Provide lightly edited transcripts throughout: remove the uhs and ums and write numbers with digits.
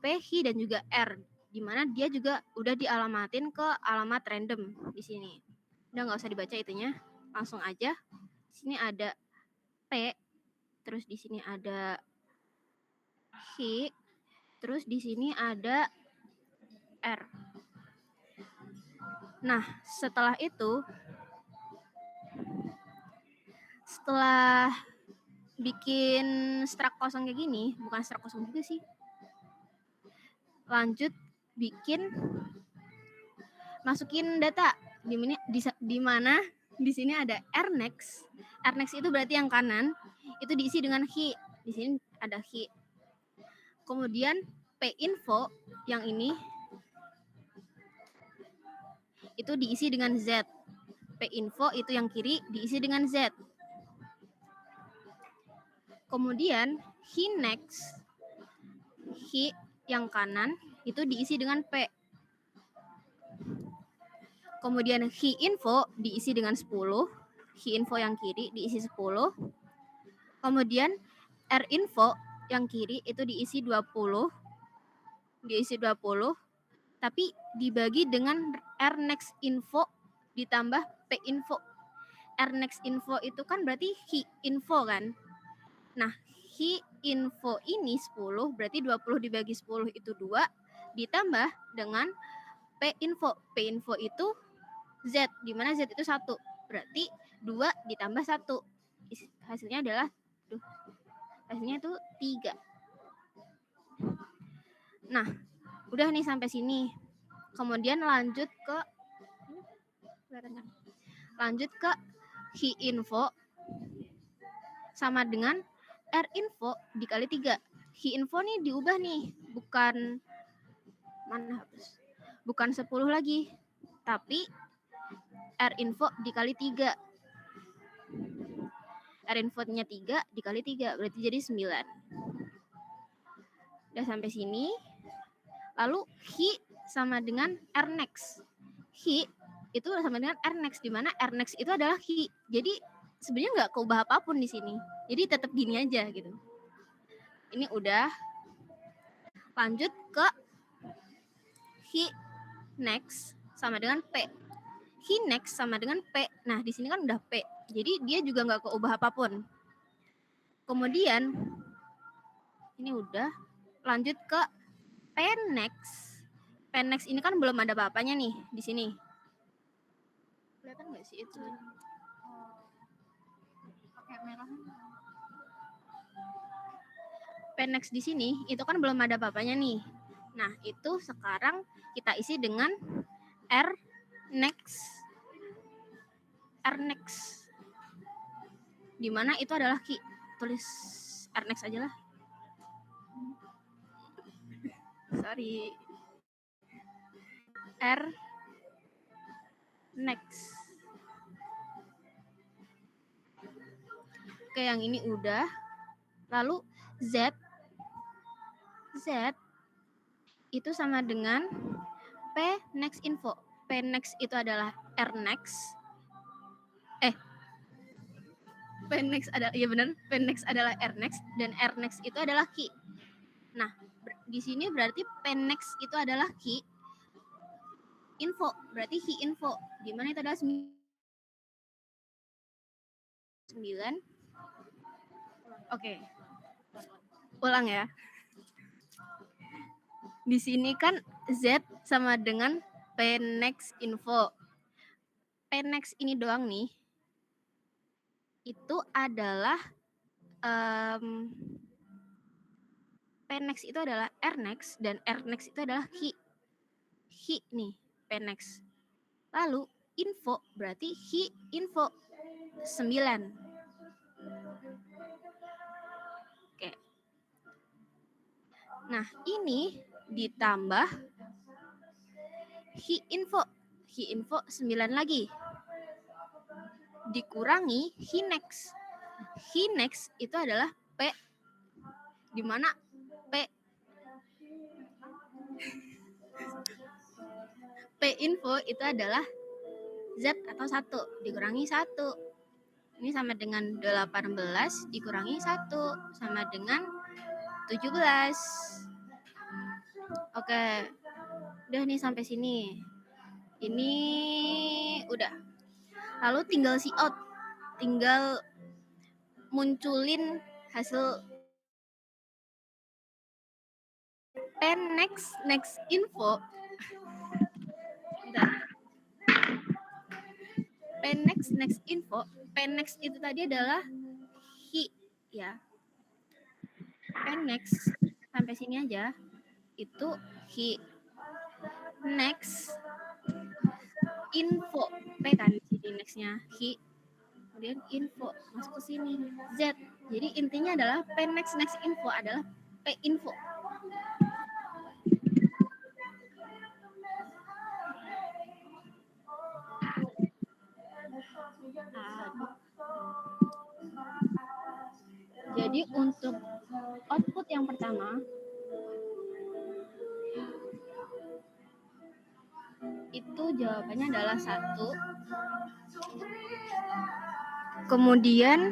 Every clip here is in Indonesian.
P, H, dan juga R, di mana dia juga udah dialamatin ke alamat random di sini. Udah nggak usah dibaca itunya, langsung aja. Di sini ada P, terus di sini ada H, terus di sini ada R. Nah, setelah itu, setelah bikin struct kosong kayak gini, bukan struct kosong juga sih, lanjut bikin masukin data di mana di sini ada rnext. Rnext itu berarti yang kanan, itu diisi dengan hi. Di sini ada hi. Kemudian pinfo yang ini itu diisi dengan z. Pinfo itu yang kiri diisi dengan z. Kemudian hinext, hi yang kanan itu diisi dengan p. Kemudian hi-info diisi dengan 10. Hi-info yang kiri diisi 10. Kemudian r-info yang kiri itu diisi 20. Diisi 20. Tapi dibagi dengan r-next info ditambah p-info. R-next info itu kan berarti hi-info kan. Nah, hi-info ini 10, berarti 20 dibagi 10 itu 2. Ditambah dengan p-info. P-info itu Z, di mana Z itu 1. Berarti 2 ditambah 1. Hasilnya adalah hasilnya itu 3. Nah, udah nih sampai sini. Kemudian lanjut ke hi-info sama dengan r-info dikali 3. Hi-info nih diubah nih, bukan 10 lagi, tapi r-info dikali 3. R-info-nya 3 dikali 3, berarti jadi 9. Udah sampai sini. Lalu hi sama dengan rnext. Hi itu sama dengan rnext, di mana rnext itu adalah hi. Jadi sebenarnya nggak keubah apapun di sini. Jadi tetap gini aja gitu. Ini udah. Lanjut ke hi next sama dengan p. Hi next sama dengan p. Nah, di sini kan udah p. Jadi dia juga nggak keubah apapun. Kemudian ini udah. Lanjut ke Pennext. Pennext ini kan belum ada apa-apanya nih di sini. Kelihatan nggak sih itu? Pakai merah. Pennext di sini itu kan belum ada apa-apanya nih. Nah, itu sekarang kita isi dengan rnext. Rnext. Di mana itu adalah key. Tulis rnext aja lah. Sorry. R next. Oke, yang ini udah. Lalu Z itu sama dengan P next info. P next itu adalah R next. P next adalah, iya benar, P next adalah R next dan R next itu adalah key. Nah, di sini berarti P next itu adalah key info, berarti key info. Di mana itu adalah 9. Oke. Ulang ya. Di sini kan Z sama dengan P next info. P next ini doang nih. Itu adalah P next itu adalah R next dan R next itu adalah hi. Hi nih, P next. Lalu info berarti hi info 9. Oke. Nah, ini ditambah hi info 9 lagi. Dikurangi hi next. Hi next itu adalah P, di mana P info itu adalah Z atau 1 dikurangi 1. Ini sama dengan 18 dikurangi 1 sama dengan 17. Oke, udah nih sampai sini. Ini udah. Lalu tinggal see out, tinggal munculin hasil pen next info. Bentar. Pen next info. Pen next itu tadi adalah he ya. Pen next sampai sini aja. Itu he. Next info P kan di sini nextnya he, kemudian info masuk ke sini Z. Jadi intinya adalah P next info adalah P info. Jadi untuk output yang pertama itu jawabannya adalah 1. Kemudian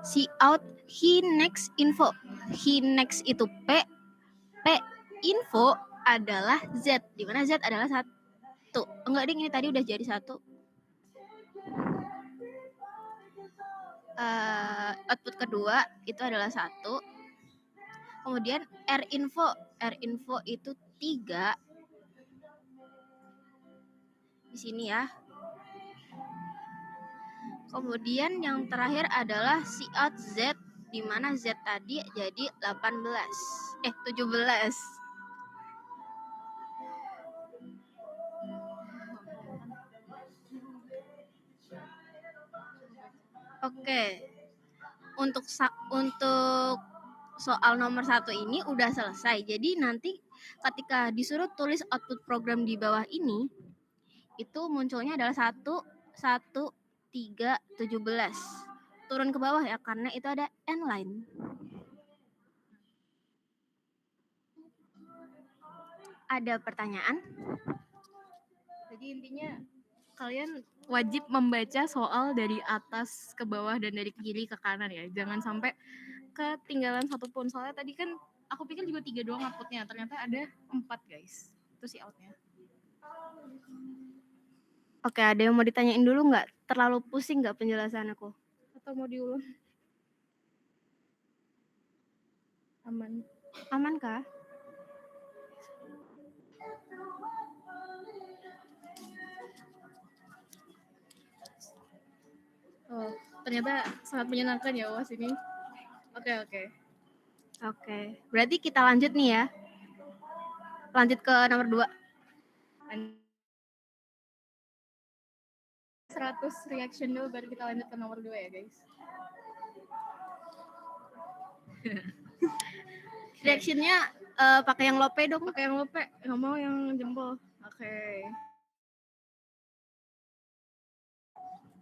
see out he next info. He next itu P, P info adalah Z, di mana Z adalah 1. Enggak ding, ini tadi udah jadi 1. Output kedua itu adalah 1. Kemudian R info itu 3 di sini ya. Kemudian yang terakhir adalah see out Z, di mana Z tadi jadi 17. Oke. Untuk soal nomor 1 ini udah selesai. Jadi nanti ketika disuruh tulis output program di bawah ini, itu munculnya adalah 1, 1, 3, 17. Turun ke bawah ya, karena itu ada end line. Ada pertanyaan? Jadi intinya kalian wajib membaca soal dari atas ke bawah dan dari kiri ke kanan ya. Jangan sampai ketinggalan satu pun. Soalnya tadi kan aku pikir juga 3 doang outputnya. Ternyata ada 4 guys. Itu sih outnya. Oke, ada yang mau ditanyain dulu nggak? Terlalu pusing nggak penjelasan aku? Atau mau diulang? Aman. Aman kah? Oh, ternyata sangat menyenangkan ya UAS ini. Oke. Berarti kita lanjut nih ya. Lanjut ke nomor 2. 100 reaction dulu baru kita lanjut ke nomor 2 ya guys. Reactionnya pakai yang lope dong. Pakai yang lope, nggak mau yang jempol. Oke.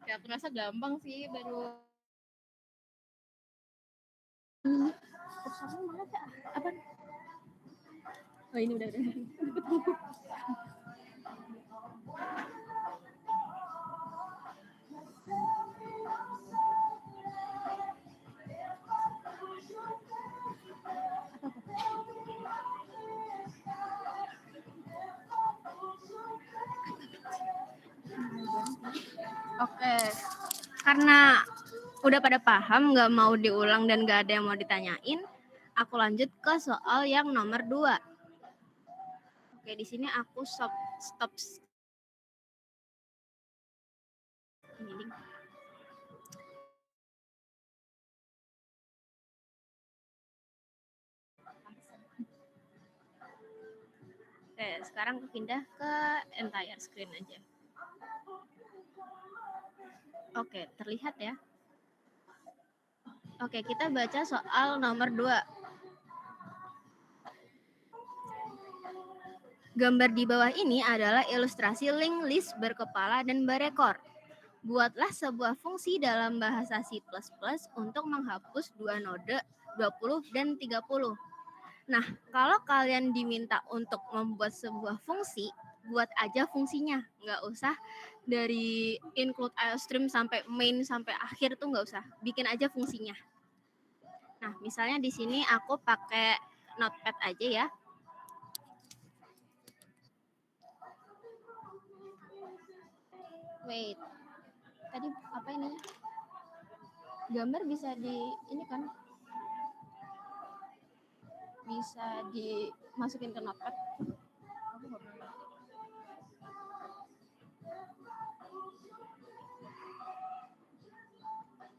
Ya aku rasa gampang sih, baru apa? Oh ini udah. Oke. Karena udah pada paham, nggak mau diulang dan nggak ada yang mau ditanyain, aku lanjut ke soal yang nomor 2. Oke, di sini aku stop. Ini. Oke, sekarang pindah ke entire screen aja. Oke, terlihat ya. Oke, kita baca soal nomor 2. Gambar di bawah ini adalah ilustrasi linked list berkepala dan berekor. Buatlah sebuah fungsi dalam bahasa C++ untuk menghapus 2 node 20 dan 30. Nah, kalau kalian diminta untuk membuat sebuah fungsi, buat aja fungsinya. Nggak usah dari include IOStream sampai main sampai akhir tuh nggak usah. Bikin aja fungsinya. Nah, misalnya di sini aku pakai notepad aja ya. Wait, tadi apa ini? Gambar bisa ini kan? Bisa dimasukin ke notepad.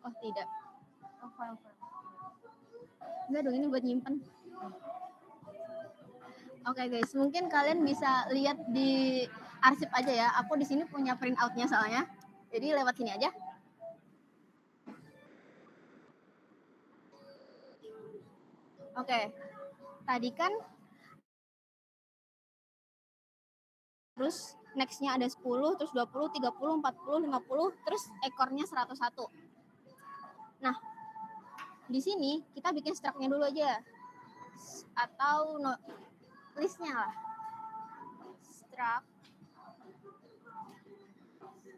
Oh tidak. Oh, file. Enggak dong, ini buat nyimpen. Oke guys, mungkin kalian bisa lihat di arsip aja ya. Aku di sini punya print out-nya soalnya. Jadi lewat sini aja. Oke. Tadi kan terus next-nya ada 10, terus 20, 30, 40, 50, terus ekornya 101. Nah, di sini kita bikin struct-nya dulu aja. Atau list-nya lah. Struct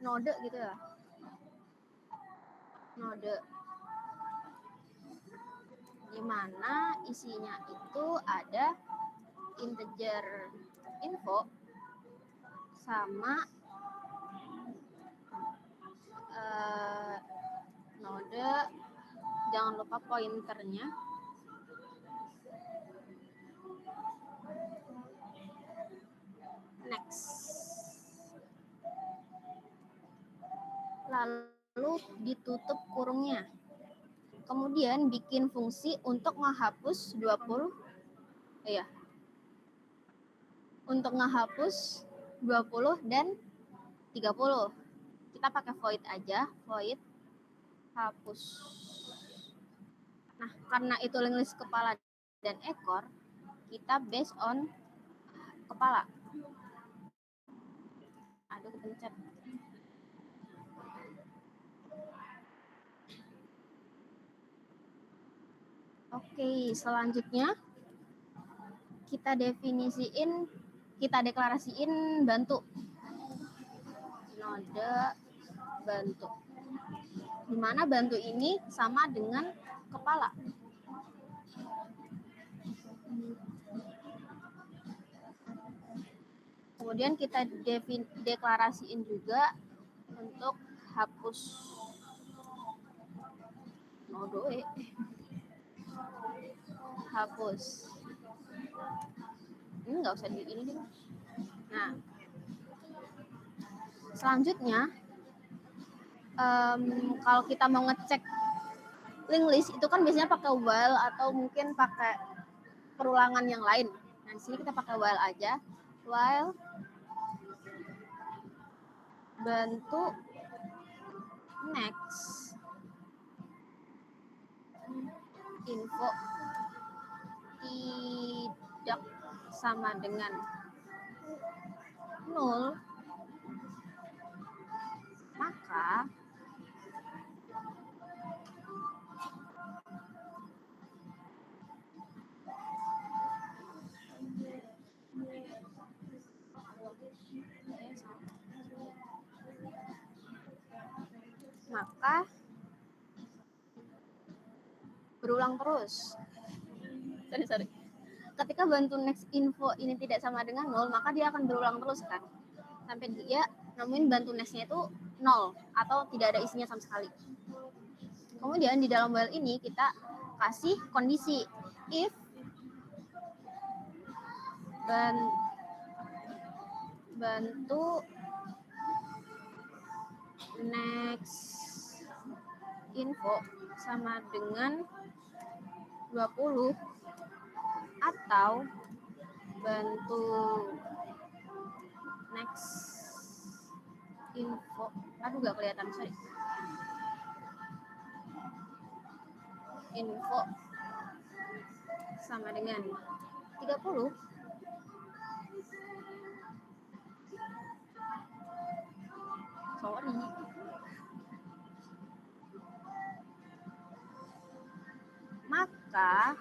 node gitu ya. Node. Di mana isinya itu ada integer info sama node, jangan lupa pointernya. Next. Lalu ditutup kurungnya. Kemudian bikin fungsi untuk menghapus 20. Iya. Untuk menghapus 20 dan 30. Kita pakai void aja, void hapus. Nah, karena itu link list kepala dan ekor, kita based on kepala. Aduh, kepencet. Oke, selanjutnya kita deklarasiin bantu. Node bantu. Di mana bantu ini sama dengan kepala. Kemudian kita deklarasiin juga untuk hapus node. Hapus. Ini nggak usah di ini deh. Nah, selanjutnya kalau kita mau ngecek link list itu kan biasanya pakai while atau mungkin pakai perulangan yang lain. Nah, di sini kita pakai while aja. While bantu next info tidak sama dengan 0, maka berulang terus. Sorry. Ketika bantu next info ini tidak sama dengan 0, maka dia akan berulang terus kan. Sampai dia nemuin bantu nextnya itu 0 atau tidak ada isinya sama sekali. Kemudian di dalam while ini kita kasih kondisi if bantu next info sama dengan 20 atau bantu next info, aduh gak kelihatan, sorry, info sama dengan 30, sorry, maka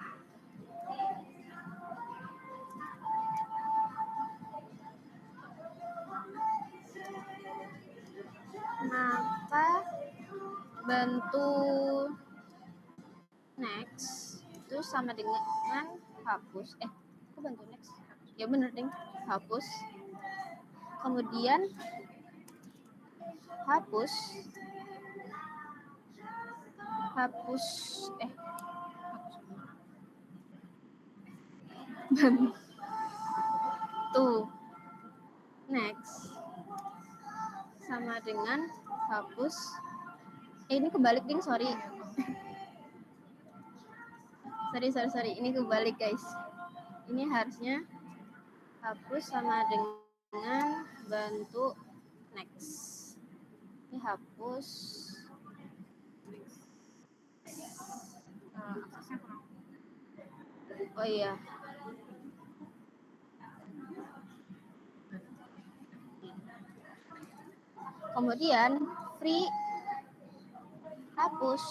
bantu next itu sama dengan hapus. Aku bantu next. Ya bener ding, hapus. Kemudian hapus bantu next sama dengan hapus. Ini kebalik ding, sorry. sorry, ini kebalik guys. Ini harusnya hapus sama dengan bantu next. Ini hapus. Oh iya. Kemudian free hapus.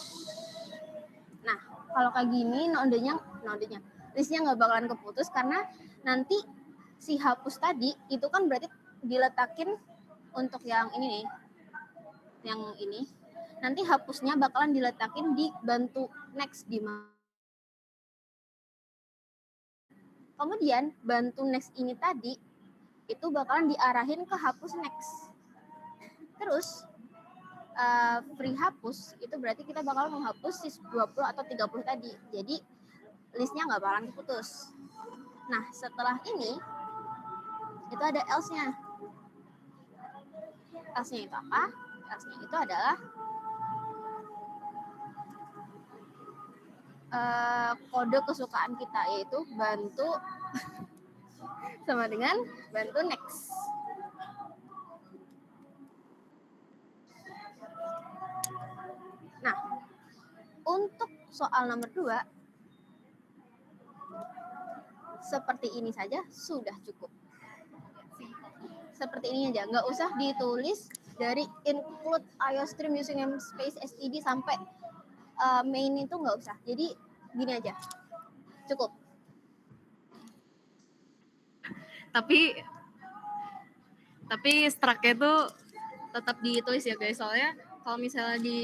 Nah, kalau kayak gini nodenya listnya nggak bakalan keputus karena nanti si hapus tadi itu kan berarti diletakin untuk yang ini nih, yang ini. Nanti hapusnya bakalan diletakin di bantu next di mana. Kemudian bantu next ini tadi itu bakalan diarahin ke hapus next. Terus free hapus itu berarti kita bakal menghapus sis 20 atau 30 tadi. Jadi listnya nggak bakalan keputus. Nah, setelah ini itu ada else-nya. Else-nya itu apa? Else-nya itu adalah kode kesukaan kita, yaitu bantu sama dengan bantu next. Nah, untuk soal nomor 2 seperti ini saja sudah cukup. Seperti ini aja, nggak usah ditulis dari include IOStream using namespace std sampai main itu nggak usah. Jadi gini aja, cukup. Tapi struct-nya itu tetap ditulis ya guys, soalnya kalau misalnya di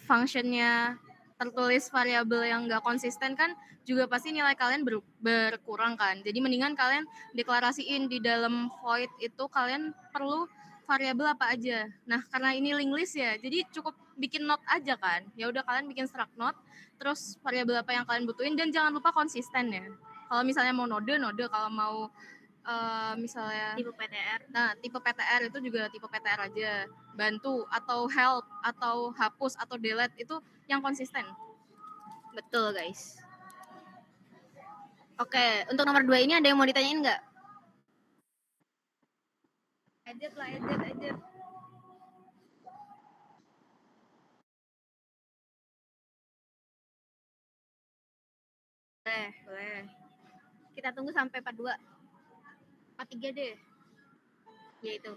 functionnya tertulis variabel yang nggak konsisten kan juga pasti nilai kalian berkurang kan. Jadi mendingan kalian deklarasiin di dalam void itu kalian perlu variabel apa aja. Nah, karena ini linked list ya, jadi cukup bikin note aja kan. Ya udah kalian bikin struct note, terus variabel apa yang kalian butuhin, dan jangan lupa konsisten ya. Kalau misalnya mau node, kalau mau misalnya Tipe PTR. Nah, tipe PTR itu juga tipe PTR aja. Bantu atau help atau hapus atau delete itu yang konsisten. Betul guys. Oke, untuk nomor 2 ini ada yang mau ditanyain nggak? Edit. Boleh. Kita tunggu sampai 42. 43 deh. Ya itu.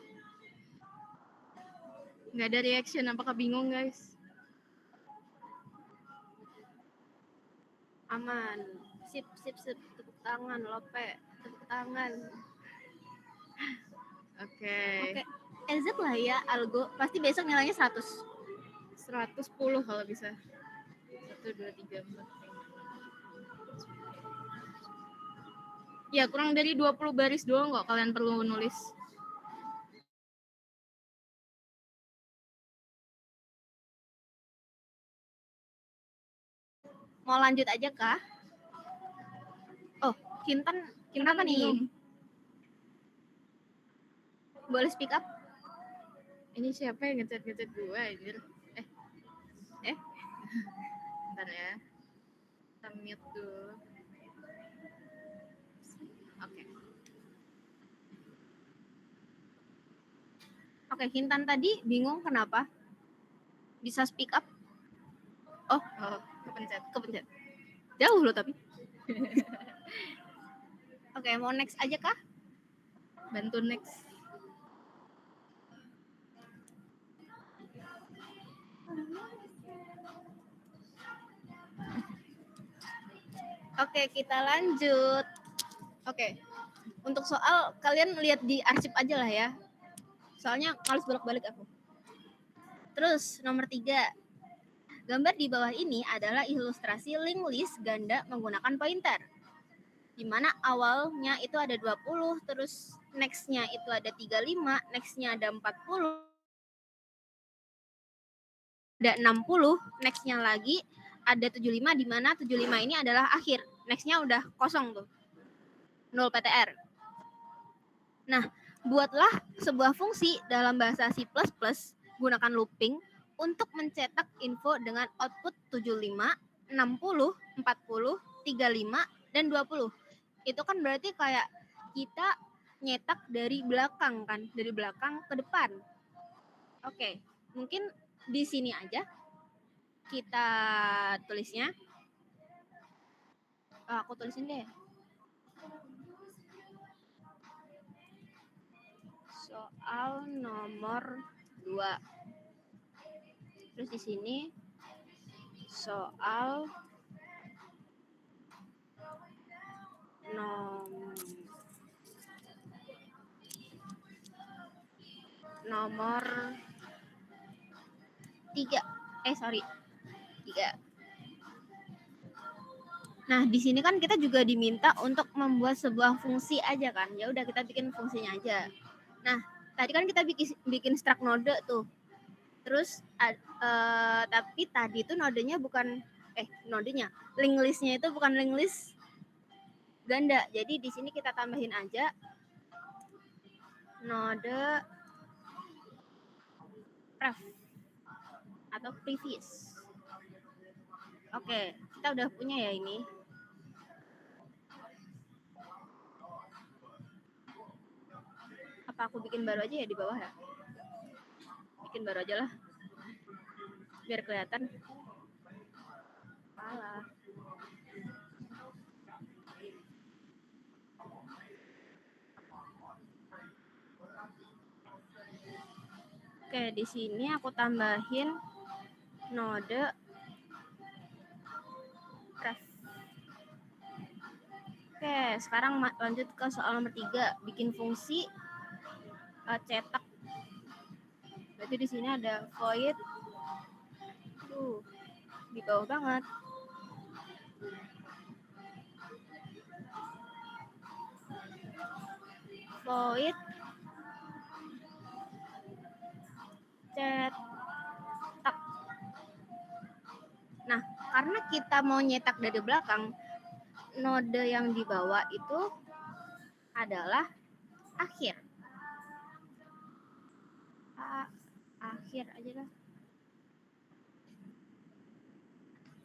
Nggak ada reaction, apakah bingung guys? Aman. Sip. Tepuk tangan, Lope. Tepuk tangan. Oke. EZ lah ya, algo. Pasti besok nilainya 100. 110 kalau bisa. 1, 2, 3, 4. Ya, kurang dari 20 baris doang kok kalian perlu nulis. Mau lanjut aja kah? Oh, Kintan apa nih? Boleh speak up? Ini siapa yang ngechat gue anjir? Bentar ya. Kita mute dulu. Oke, Kintan tadi bingung kenapa? Bisa speak up? Oh, kepencet. Jauh loh tapi. Oke, mau next aja kah? Bantu next. Oke, kita lanjut. Oke, untuk soal kalian lihat di arsip aja lah ya. Soalnya males bolak-balik aku. Terus nomor 3. Gambar di bawah ini adalah ilustrasi linked list ganda menggunakan pointer. di mana awalnya itu ada 20, terus next-nya itu ada 35, next-nya ada 40, ada 60, next-nya lagi ada 75, di mana 75 ini adalah akhir. Next-nya udah kosong tuh. 0 PTR. Nah, buatlah sebuah fungsi dalam bahasa C++ gunakan looping untuk mencetak info dengan output 75, 60, 40, 35, dan 20. Itu kan berarti kayak kita nyetak dari belakang kan, dari belakang ke depan. Oke, mungkin di sini aja kita tulisnya. Aku tulisin deh. Soal nomor 2. Terus di sini soal nomor 3. 3. Nah, di sini kan kita juga diminta untuk membuat sebuah fungsi aja kan. Ya udah kita bikin fungsinya aja. Nah, tadi kan kita bikin struct node tuh. Terus tapi tadi tuh nodenya bukan nodenya, link listnya itu bukan link list ganda. Jadi di sini kita tambahin aja node pref atau previous. Oke, kita udah punya ya ini. Apa aku bikin baru aja ya di bawah ya? Bikin baru aja lah. Biar kelihatan. Alah. Oke, di sini aku tambahin node ref. Oke, sekarang lanjut ke soal nomor 3, bikin fungsi cetak. Berarti di sini ada void di bawah banget. Void cetak. Nah, karena kita mau nyetak dari belakang, node yang di bawah itu adalah akhir. Akhir aja lah.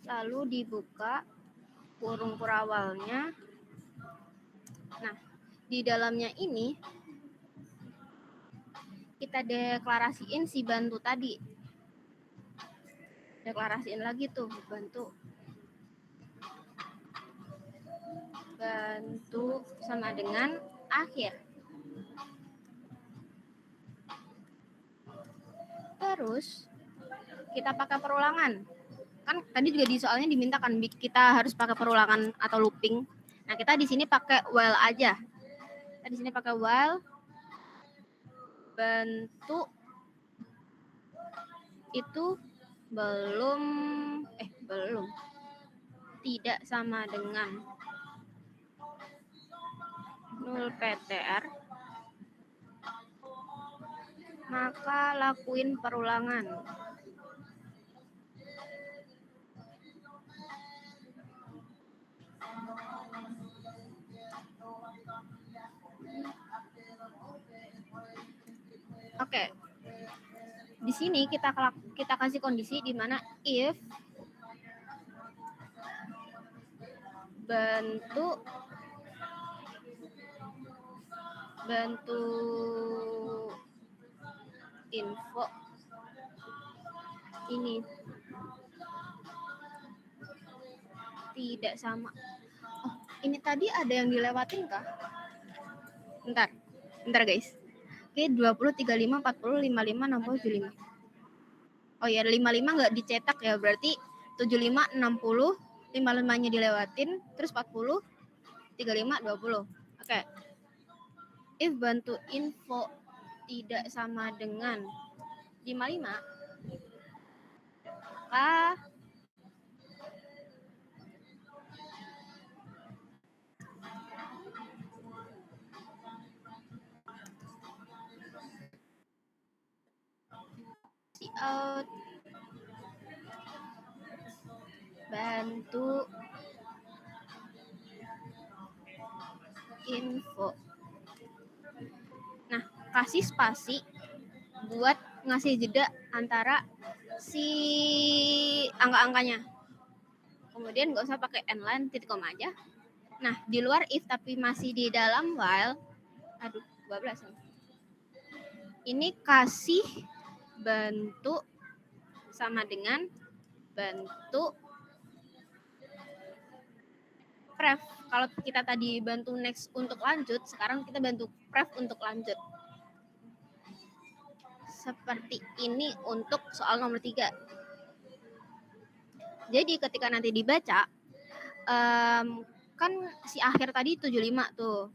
Lalu dibuka kurung perawalnya. Nah, di dalamnya ini kita deklarasiin si bantu tadi. Deklarasiin lagi tuh bantu. Bantu sama dengan akhir. Terus kita pakai perulangan. Kan tadi juga di soalnya dimintakan kita harus pakai perulangan atau looping. Nah, kita di sini pakai while aja. Kita di sini pakai while bentuk itu belum tidak sama dengan 0 PTR, maka lakuin perulangan. Oke. Di sini kita kasih kondisi di mana if bentuk info ini tidak sama. Oh, ini tadi ada yang dilewatin kah? Bentar guys. Oke, 20, 35, 40, 55, 60, 75. Oh ya, 55 nggak dicetak ya, berarti 75, 60, 55-nya dilewatin, terus 40, 35, 20. Oke. If bantu info tidak sama dengan 55, maka out, bantu info. Nah, kasih spasi buat ngasih jeda antara si angka-angkanya. Kemudian nggak usah pakai endline, titik koma aja. Nah, di luar if tapi masih di dalam while, aduh, 12 nih. Ini kasih bantu sama dengan bantu pref. Kalau kita tadi bantu next untuk lanjut, sekarang kita bantu pref untuk lanjut. Seperti ini untuk soal nomor 3. Jadi ketika nanti dibaca, kan si akhir tadi 75 tuh.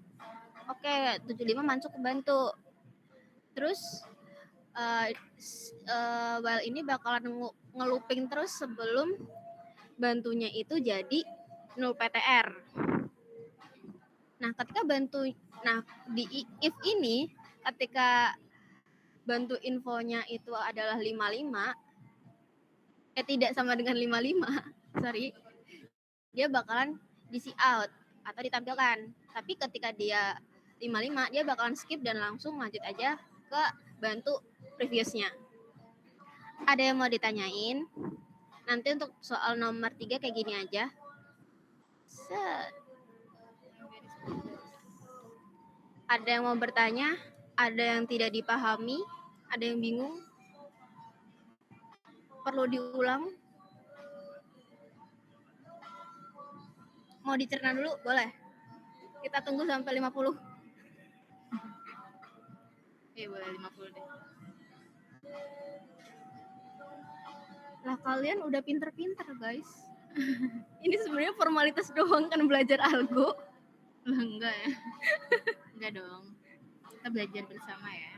Oke, 75 masuk ke bantu. Terus while ini bakalan ngeluping terus sebelum bantunya itu jadi 0 PTR. Nah, ketika bantu, nah di if ini ketika bantu infonya itu adalah 55, tidak sama dengan 55, sorry, dia bakalan di out atau ditampilkan. Tapi ketika dia 55, dia bakalan skip dan langsung lanjut aja ke bantu previousnya. Ada yang mau ditanyain? Nanti untuk soal nomor 3 kayak gini aja. Set. Ada yang mau bertanya? Ada yang tidak dipahami? Ada yang bingung? Perlu diulang? Mau dicerna dulu? Boleh. Kita tunggu sampai 50. Boleh 50 deh. Lah kalian udah pinter-pinter guys. Ini sebenarnya formalitas doang kan belajar algo. Lah enggak ya. Enggak dong. Kita belajar bersama ya.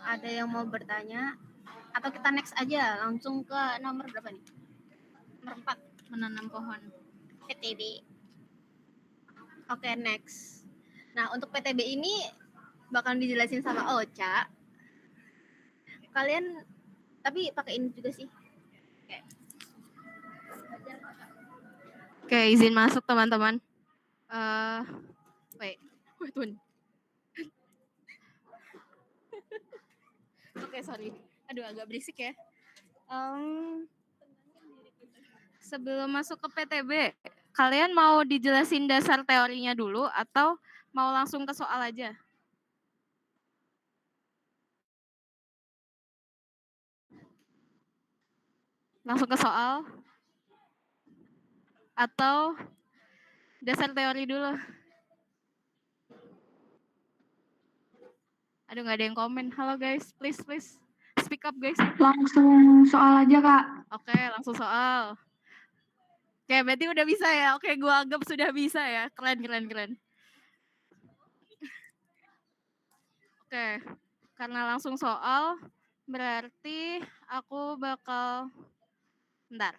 Ada yang mau bertanya? Atau kita next aja langsung ke nomor berapa nih? Nomor 4. Menanam pohon. PTB. Oke, next. Nah, untuk PTB ini bakal dijelasin sama Ocha. Kalian tapi pakai ini juga sih. Oke, izin masuk teman-teman. Wait, Tun. Oke, sorry. Aduh, agak berisik ya. Sebelum masuk ke PTB, kalian mau dijelasin dasar teorinya dulu atau mau langsung ke soal aja? Langsung ke soal? Atau dasar teori dulu? Aduh, nggak ada yang komen. Halo guys, please speak up guys. Langsung soal aja Kak. Oke, langsung soal. Oke, berarti udah bisa ya. Oke, gua anggap sudah bisa ya. Keren. Oke, karena langsung soal, berarti aku bakal... Bentar.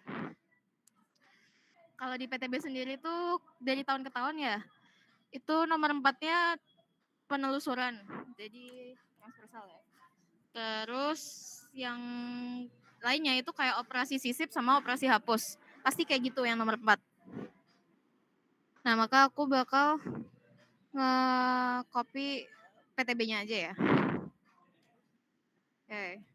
Kalau di PTB sendiri tuh dari tahun ke tahun ya, itu nomor 4-nya penelusuran. Jadi transversal ya. Terus yang lainnya itu kayak operasi sisip sama operasi hapus. Pasti kayak gitu yang nomor 4. Nah, maka aku bakal nge-copy PTB-nya aja ya. Oke.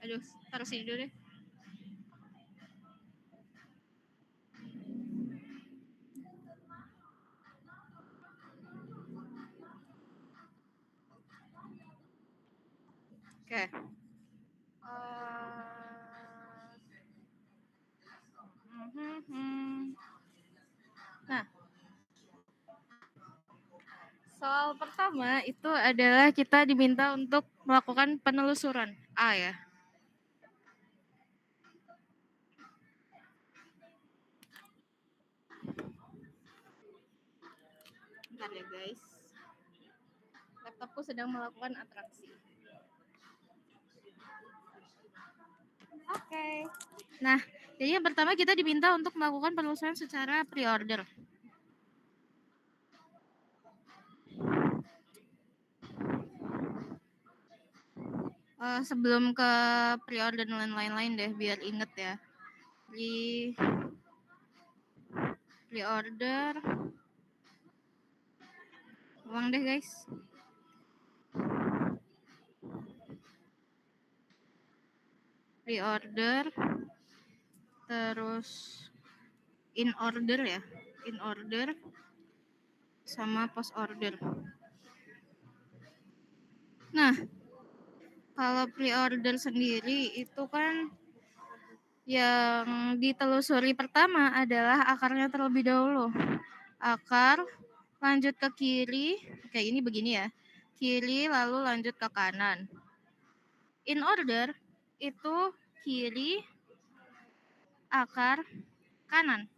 Aduh, taruh sini dulu deh. Oke. Nah, soal pertama itu adalah kita diminta untuk melakukan penelusuran A ya. Bentar ya guys. laptopku sedang melakukan atraksi. Oke. Nah, jadi yang pertama kita diminta untuk melakukan penelusuran secara pre-order. Sebelum ke pre-order dan lain-lain deh, biar inget ya. Pre-order. Uang deh guys. Pre-order. Terus in order ya. In order. Sama post order. Nah, kalau pre-order sendiri itu kan yang ditelusuri pertama adalah akarnya terlebih dahulu. Akar, lanjut ke kiri. Oke, ini begini ya. Kiri lalu lanjut ke kanan. In order itu kiri, akar, kanan.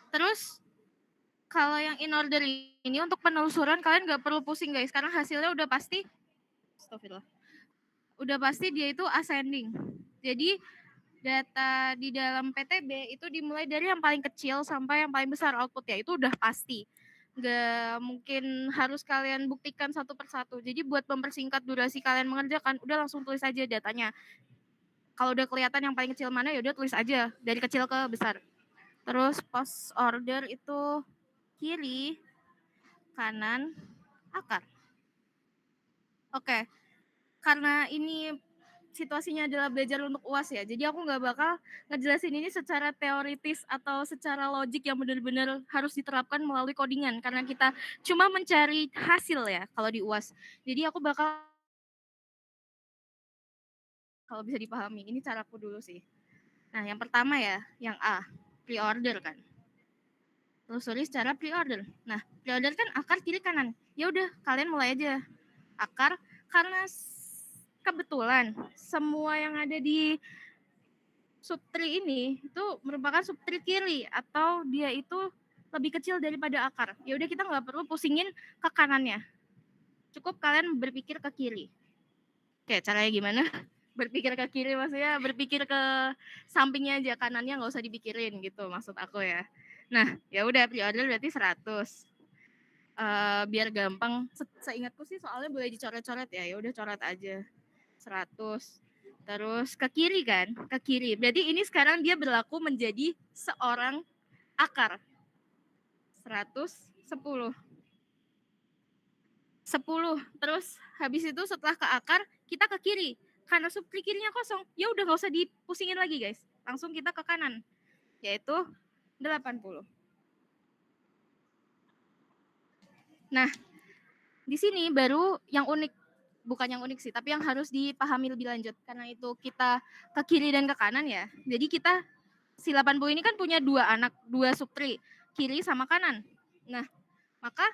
Terus kalau yang in order ini untuk penelusuran kalian nggak perlu pusing guys, karena hasilnya udah pasti. Astagfirullah. Udah pasti dia itu ascending. Jadi data di dalam PTB itu dimulai dari yang paling kecil sampai yang paling besar outputnya, itu udah pasti. Nggak mungkin harus kalian buktikan satu persatu. Jadi buat mempersingkat durasi kalian mengerjakan, udah langsung tulis aja datanya. Kalau udah kelihatan yang paling kecil mana, ya udah tulis aja dari kecil ke besar. Terus post order itu kiri, kanan, akar. Oke, karena ini situasinya adalah belajar untuk UAS ya, jadi aku nggak bakal ngejelasin ini secara teoritis atau secara logik yang benar-benar harus diterapkan melalui codingan, karena kita cuma mencari hasil ya kalau di UAS. Jadi aku bakal, kalau bisa dipahami, ini caraku dulu sih. Nah, yang pertama ya, yang A, pre-order kan. Telusuri secara pre-order. Nah, pre-order kan akar kiri kanan. Ya udah, kalian mulai aja. Akar, karena kebetulan semua yang ada di subtree ini itu merupakan subtree kiri atau dia itu lebih kecil daripada akar. Ya udah, kita nggak perlu pusingin ke kanannya. Cukup kalian berpikir ke kiri. Oke, caranya gimana? Berpikir ke kiri maksudnya berpikir ke sampingnya aja, kanannya nggak usah dipikirin gitu maksud aku ya. Nah, ya udah, pre-order berarti 100. Biar gampang, seingatku sih soalnya boleh dicoret-coret ya. Ya udah, coret aja 100. Terus ke kiri kan, ke kiri. Berarti ini sekarang dia berlaku menjadi seorang akar. 110. 10. Terus habis itu setelah ke akar, kita ke kiri. Karena subtree kirinya kosong, ya udah nggak usah dipusingin lagi guys. Langsung kita ke kanan, yaitu 80. Nah, di sini baru yang unik, bukan yang unik sih, tapi yang harus dipahami lebih lanjut. Karena itu kita ke kiri dan ke kanan ya. Jadi kita, si 80 ini kan punya dua anak, dua subtree, kiri sama kanan. Nah, maka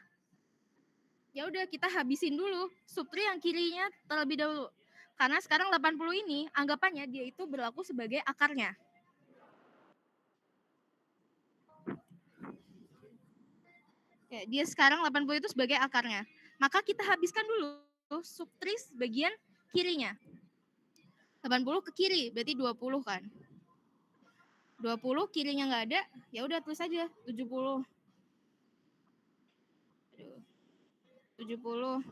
ya udah kita habisin dulu subtree yang kirinya terlebih dahulu. Karena sekarang 80 ini anggapannya dia itu berlaku sebagai akarnya. Oke, dia sekarang 80 itu sebagai akarnya. Maka kita habiskan dulu subtree bagian kirinya. 80 ke kiri, berarti 20 kan. 20 kirinya nggak ada, ya udah tulis aja 70. 70.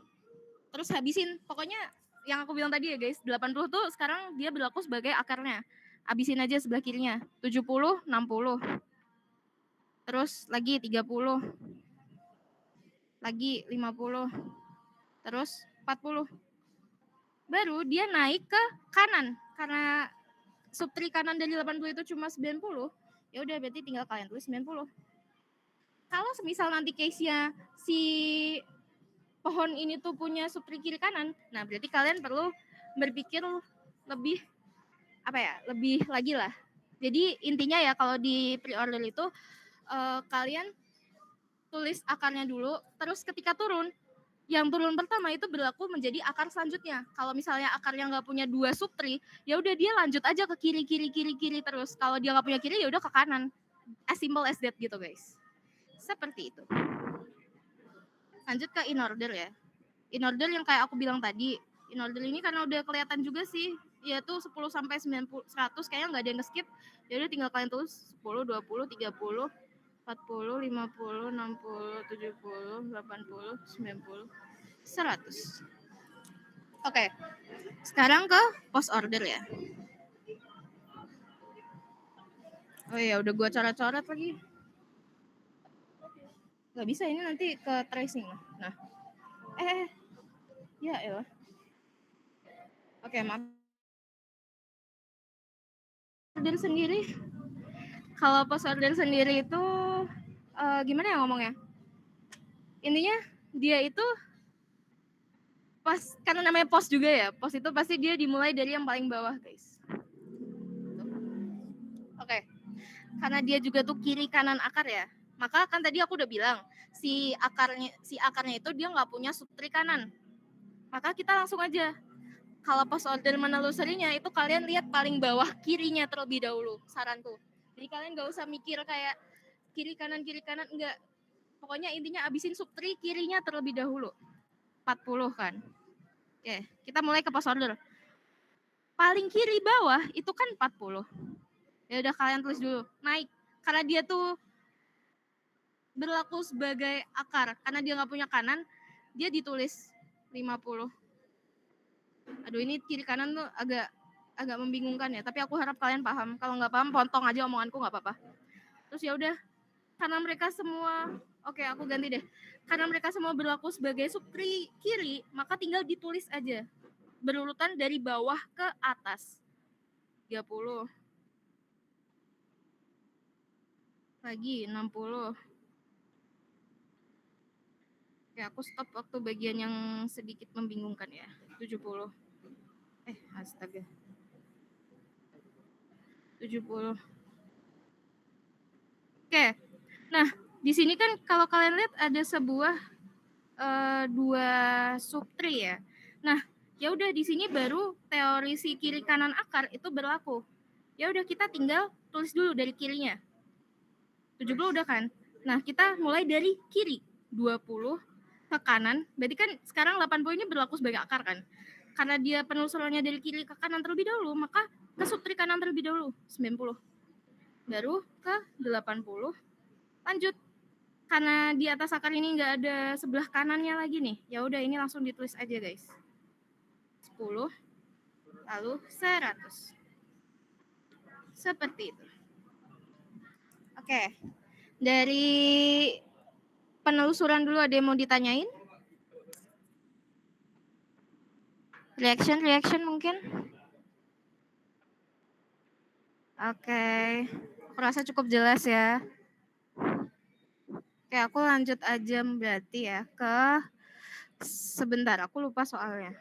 Terus habisin, pokoknya yang aku bilang tadi ya guys, 80 tuh sekarang dia berlaku sebagai akarnya. Habisin aja sebelah kirinya. 70, 60. Terus lagi 30. Lagi 50. Terus 40. Baru dia naik ke kanan. Karena subtree kanan dari 80 itu cuma 90. Ya udah, berarti tinggal kalian tulis 90. Kalau semisal nanti case-nya si pohon ini tuh punya subtree kiri kanan, nah berarti kalian perlu berpikir lebih lebih lagi lah. Jadi intinya ya kalau di pre-order itu kalian tulis akarnya dulu, terus ketika turun, yang turun pertama itu berlaku menjadi akar selanjutnya. Kalau misalnya akarnya nggak punya dua subtree, ya udah dia lanjut aja ke kiri terus. Kalau dia nggak punya kiri, ya udah ke kanan. As simple as that gitu guys. Seperti itu. Lanjut ke in order ya. In order yang kayak aku bilang tadi. In order ini karena udah kelihatan juga sih, yaitu 10 sampai 90 100 kayaknya nggak ada yang nge-skip. Ya udah tinggal kalian tulis 10, 20, 30, 40, 50, 60, 70, 80, 90, 100. Oke. Sekarang ke post order ya. Oh iya, udah gua coret-coret lagi. Gak bisa, ini nanti ke tracing. Nah. Ya elah. Oke, maaf. Order sendiri. Kalau post order sendiri itu gimana ya ngomongnya? Intinya dia itu pas, karena namanya post juga ya. Post itu pasti dia dimulai dari yang paling bawah, guys. Oke. Karena dia juga tuh kiri kanan akar ya. Maka kan tadi aku udah bilang si akarnya itu dia nggak punya subtree kanan. Maka kita langsung aja, kalau post order menelusurinya itu kalian lihat paling bawah kirinya terlebih dahulu, saranku. Jadi kalian nggak usah mikir kayak kiri kanan enggak. Pokoknya intinya abisin subtree kirinya terlebih dahulu. 40 kan. Oke, kita mulai ke post order. Paling kiri bawah itu kan 40. Ya udah kalian tulis dulu, naik. Karena dia tuh berlaku sebagai akar, karena dia nggak punya kanan, dia ditulis 50. Aduh, ini kiri kanan tuh agak membingungkan ya, tapi aku harap kalian paham. Kalau nggak paham, potong aja omonganku, nggak apa-apa. Terus ya udah, karena mereka semua, oke aku ganti deh. Karena mereka semua berlaku sebagai subtree kiri, maka tinggal ditulis aja berurutan dari bawah ke atas. 30. Lagi 60. Oke, aku stop waktu bagian yang sedikit membingungkan ya. 70. Astaga. 70. Oke. Nah, di sini kan kalau kalian lihat ada sebuah dua subtree ya. Nah, ya udah di sini baru teori si kiri kanan akar itu berlaku. Ya udah kita tinggal tulis dulu dari kirinya. 70 udah kan? Nah, kita mulai dari kiri. 20 ke kanan. Berarti kan sekarang 80 ini berlaku sebagai akar kan? Karena dia penelusurannya dari kiri ke kanan terlebih dahulu, maka ke subtree kanan terlebih dahulu. 90. Baru ke 80. Lanjut. Karena di atas akar ini nggak ada sebelah kanannya lagi nih. Ya udah ini langsung ditulis aja, guys. 10 lalu 100. Seperti itu. Oke. Dari penelusuran dulu ada yang mau ditanyain? Reaction mungkin? Oke. Aku rasa cukup jelas ya. Oke, aku lanjut aja berarti ya ke sebentar, aku lupa soalnya.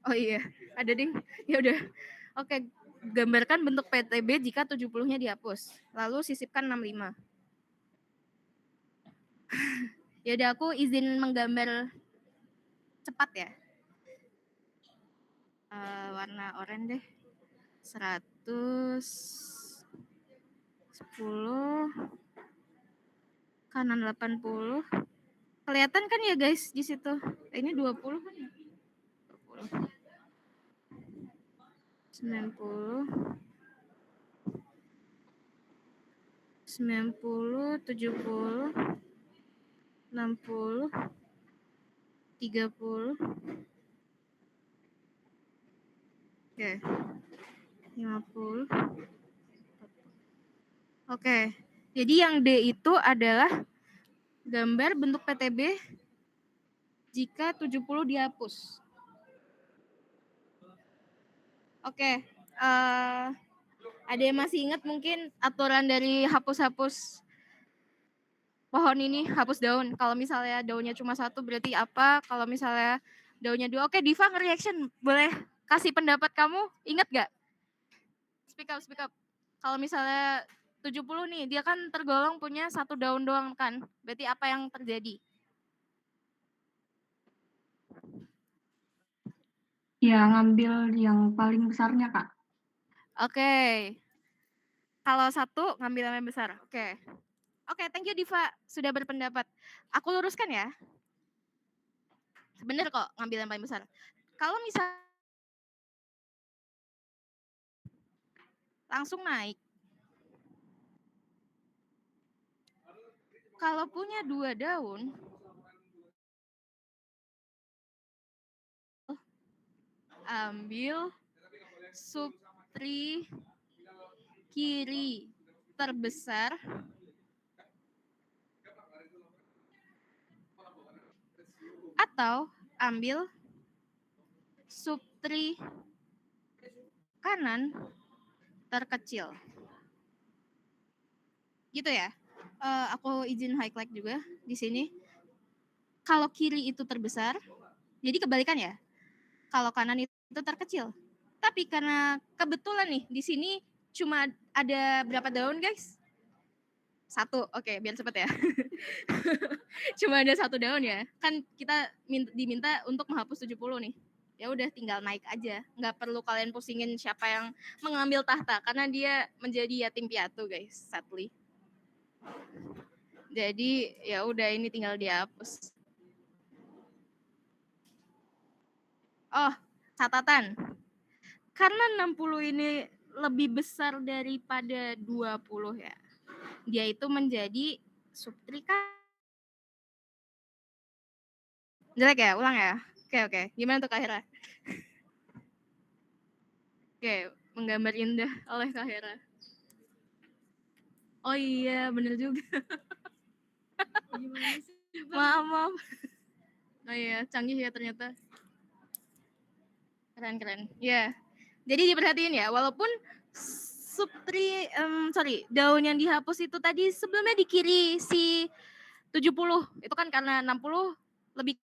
Oh iya, ada ding. Ya udah. Oke, gambarkan bentuk PTB jika 70-nya dihapus. Lalu sisipkan 65. Ya udah, aku izin menggambar cepat ya. Warna oranye deh. 110 kanan 80. Kelihatan kan ya guys di situ? Ini 20 kan ya? 20. 90 90 70 60 30. Oke. 50. Oke. Jadi yang D itu adalah gambar bentuk PTB jika 70 dihapus. Oke. Ada yang masih ingat mungkin aturan dari hapus-hapus pohon ini, hapus daun. Kalau misalnya daunnya cuma satu berarti apa? Kalau misalnya daunnya dua. Oke, Diva nge-reaction. Boleh kasih pendapat kamu? Ingat gak? Speak up. Kalau misalnya 70 nih, dia kan tergolong punya satu daun doang kan? Berarti apa yang terjadi? Ya, ngambil yang paling besarnya, Kak. Oke. Kalau satu, ngambil yang besar. Oke. Oke, thank you Diva sudah berpendapat. Aku luruskan ya. Bener kok ngambil yang paling besar. Kalau misal langsung naik. Kalau punya 2 daun, ambil subtri kiri terbesar atau ambil subtri kanan terkecil. Gitu ya. Aku izin highlight juga di sini. Kalau kiri itu terbesar, jadi kebalikan ya. Kalau kanan itu terkecil. Tapi karena kebetulan nih di sini cuma ada berapa daun, guys? 1. Oke, biar cepet ya. Cuma ada 1 daun ya. Kan kita diminta untuk menghapus 70 nih. Ya udah tinggal naik aja. Nggak perlu kalian pusingin siapa yang mengambil tahta karena dia menjadi yatim piatu, guys, sadly. Jadi ya udah ini tinggal dihapus. Oh, catatan. Karena 60 ini lebih besar daripada 20 ya. Dia itu menjadi subtri kanan. Jelek ya? Ulang ya? Oke. Gimana tuh Kak Hera? Oke, menggambar indah oleh Kak Hera. Oh iya, bener juga. Maaf. Oh iya, canggih ya ternyata. Keren. Ya, jadi diperhatiin ya, walaupun daun yang dihapus itu tadi sebelumnya di kiri si 70, itu kan karena 60 lebih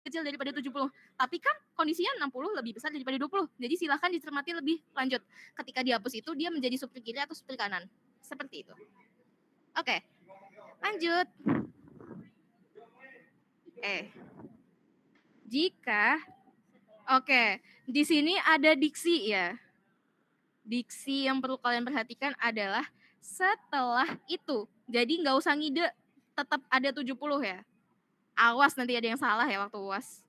kecil daripada 70. Tapi kan kondisinya 60 lebih besar daripada 20. Jadi silahkan dicermati lebih lanjut. Ketika dihapus itu dia menjadi subtri kiri atau subtri kanan. Seperti itu. Oke. Lanjut. Jika di sini ada diksi ya. Diksi yang perlu kalian perhatikan adalah setelah itu. Jadi nggak usah ngide, tetap ada 70 ya. Awas nanti ada yang salah ya waktu UAS.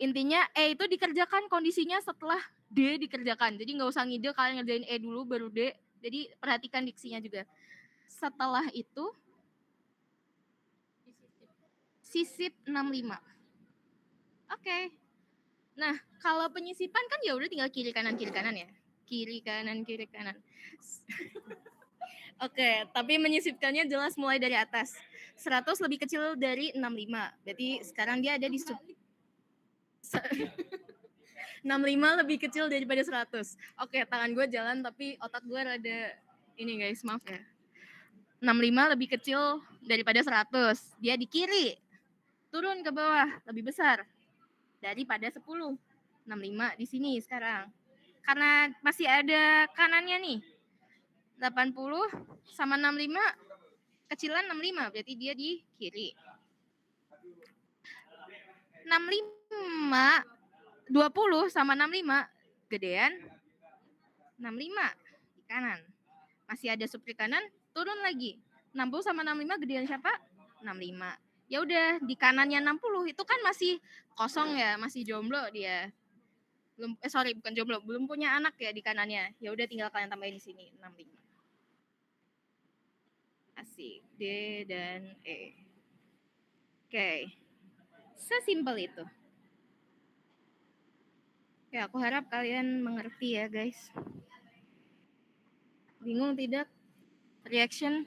Intinya E itu dikerjakan kondisinya setelah D dikerjakan. Jadi nggak usah ngide, kalian ngerjain E dulu baru D. Jadi perhatikan diksinya juga. Setelah itu sisip 65. Oke. Nah, kalau penyisipan kan ya udah tinggal kiri kanan ya. Kiri kanan. Oke, tapi menyisipkannya jelas mulai dari atas. 100 lebih kecil dari 65. Berarti sekarang dia ada di 65 lebih kecil daripada 100. Oke, tangan gue jalan tapi otak gue rada ini guys, maaf ya. 65 lebih kecil daripada 100. Dia di kiri. Turun ke bawah, lebih besar daripada 10. 65 di sini sekarang. Karena masih ada kanannya nih. 80 sama 65 kecilan 65, berarti dia di kiri. 65 20 sama 65 gedean 65 di kanan. Masih ada subtri kanan, turun lagi. 60 sama 65 gedean siapa? 65. Ya udah, di kanannya 60 itu kan masih kosong ya, masih jomblo dia. Bukan jomblo, belum punya anak ya di kanannya. Ya udah tinggal kalian tambahin di sini 65. Asik, D dan E. Oke. Sesimpel itu. Oke, aku harap kalian mengerti ya, guys. Bingung tidak? Reaction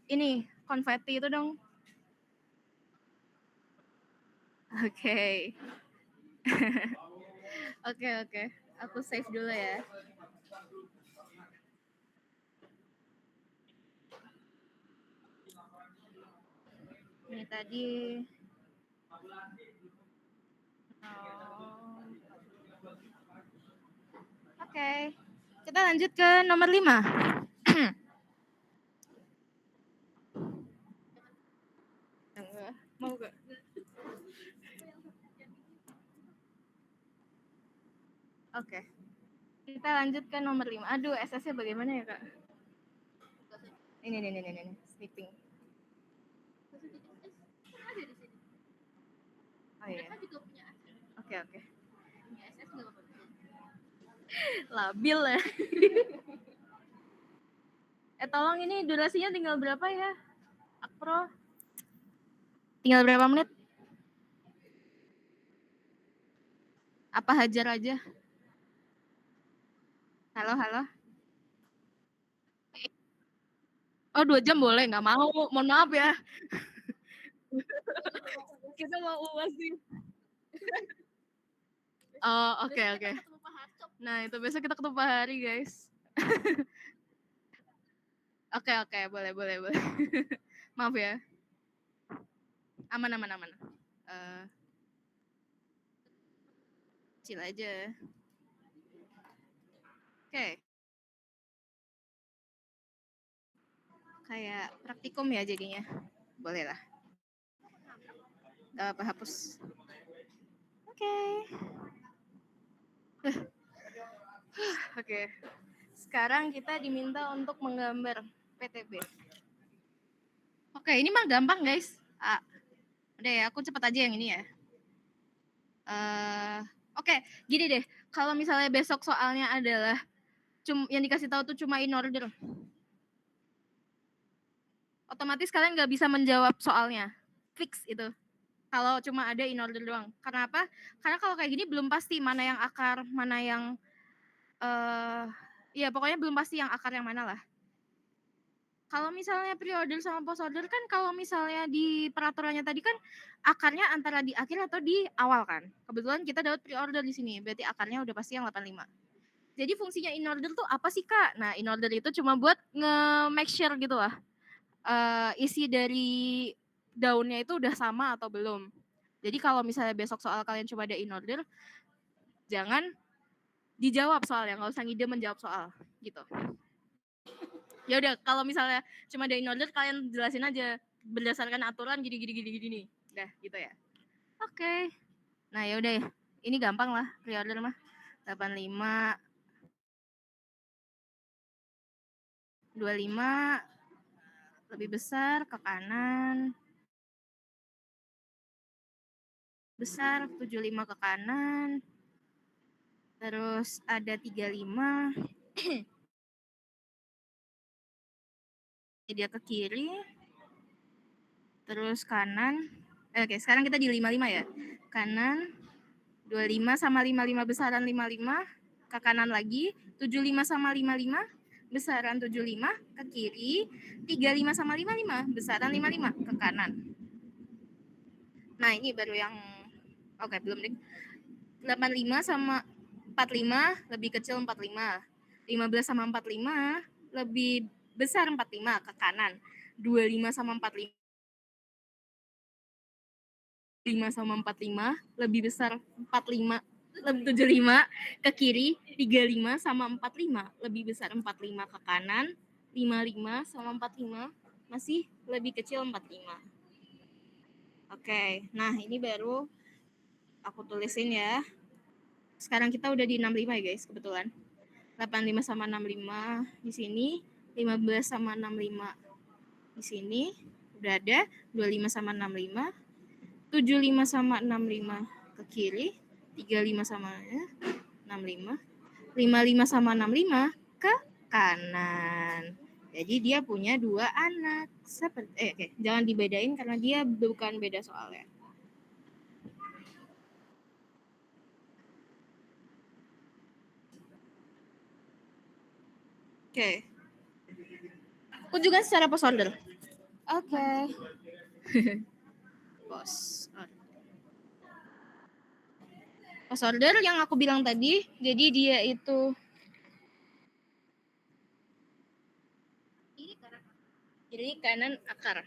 ini konfeti itu dong. Oke. Oke. Aku save dulu ya. Ini tadi Oke. Kita lanjut ke nomor 5. Mau gak? Oke. Kita lanjut ke nomor 5. Aduh, SS-nya bagaimana ya, Kak? Ini. Sleeping. Oh iya. Oke. Labil ya. Tolong ini durasinya tinggal berapa ya? Akpro. Tinggal berapa menit? Apa hajar aja? Halo. Oh, 2 jam boleh, nggak mau. Mohon maaf ya. Kita mau uas sih. Oh, oke. Nah, itu besok kita ketemu Pak Hari, guys. Oke, boleh. Maaf ya. Aman. Chill aja. Oke. Kayak praktikum ya jadinya. Boleh lah. Gak apa hapus. Oke. Oke. Sekarang kita diminta untuk menggambar PTB. Oke, ini mah gampang, guys. Udah ya, aku cepat aja yang ini ya. Oke, gini deh. Kalau misalnya besok soalnya adalah yang dikasih tahu tuh cuma in order, otomatis kalian nggak bisa menjawab soalnya. Fix itu. Kalau cuma ada in order doang. Karena apa? Karena kalau kayak gini belum pasti mana yang akar, mana yang ya pokoknya belum pasti yang akar yang mana lah. Kalau misalnya pre-order sama post-order kan kalau misalnya di peraturannya tadi kan akarnya antara di akhir atau di awal kan. Kebetulan kita dapat pre-order di sini, berarti akarnya udah pasti yang 85. Jadi fungsinya in order tuh apa sih, Kak? Nah, in order itu cuma buat nge-make sure gitu lah. Isi dari daunnya itu udah sama atau belum. Jadi kalau misalnya besok soal kalian coba ada in order, jangan dijawab soalnya, nggak usah ngide menjawab soal gitu. Ya udah, kalau misalnya cuma ada in order kalian jelasin aja berdasarkan aturan gini. Udah gitu ya. Oke. Nah, ya udah. Ini gampang lah pre-order mah. 85 25 lebih besar ke kanan. Besar 75 ke kanan. Terus ada 35. Dia ke kiri. Terus kanan. Oke, sekarang kita di 55 ya. Kanan 25 sama 55 besaran 55 ke kanan lagi, 75 sama 55 besaran 75 ke kiri, 35 sama 55 besaran 55 ke kanan. Nah, ini baru yang oke, belum deh. 85 sama 45 lebih kecil 45. 15 sama 45 lebih besar 45 ke kanan. 25 sama 45 sama 45 lebih besar 45 lebih 75 ke kiri, 35 sama 45 lebih besar 45 ke kanan, 55 sama 45 masih lebih kecil 45. Oke, nah ini baru aku tulisin ya. Sekarang kita udah di 65 ya guys, kebetulan. 85 sama 65 di sini, 15 sama 65 di sini, udah ada 25 sama 65, 75 sama 65 ke kiri, 35 sama 65, 55 sama 65 ke kanan. Jadi dia punya 2 anak. Seperti jangan dibedain karena dia bukan beda soalnya. Oke. Kunjungan secara post order. Oke. Post order yang aku bilang tadi, jadi dia itu kiri kanan akar.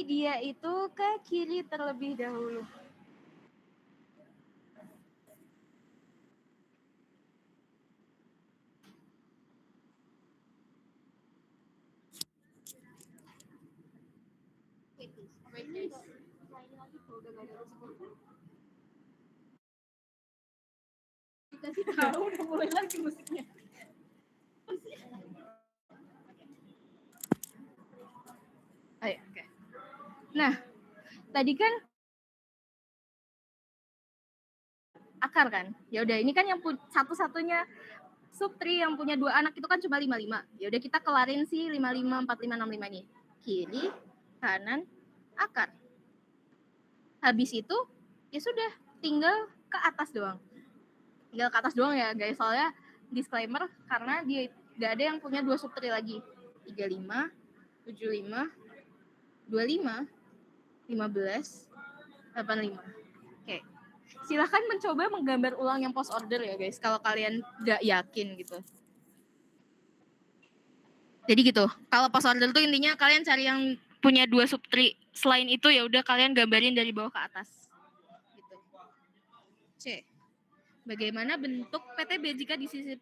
Dia itu ke kiri terlebih dahulu. Wait, guys. Dikasih tahu udah mulai lagi musiknya. Ayo, oke. Nah, tadi kan akar kan? Ya udah, ini kan yang satu-satunya subtree yang punya 2 anak itu kan cuma 55. Ya udah kita kelarin sih 55, 45, 65 ini. Kiri, kanan, akar. Habis itu ya sudah, tinggal ke atas doang. Tinggal ke atas doang ya guys, soalnya disclaimer karena dia nggak ada yang punya 2 subtree lagi. 35, 75, 25, 15, 85. Oke. Silahkan mencoba menggambar ulang yang post order ya guys, kalau kalian nggak yakin gitu. Jadi gitu, kalau post order tuh intinya kalian cari yang punya 2 subtree. Selain itu ya udah kalian gambarin dari bawah ke atas. Gitu. C. Bagaimana bentuk PTB jika disisip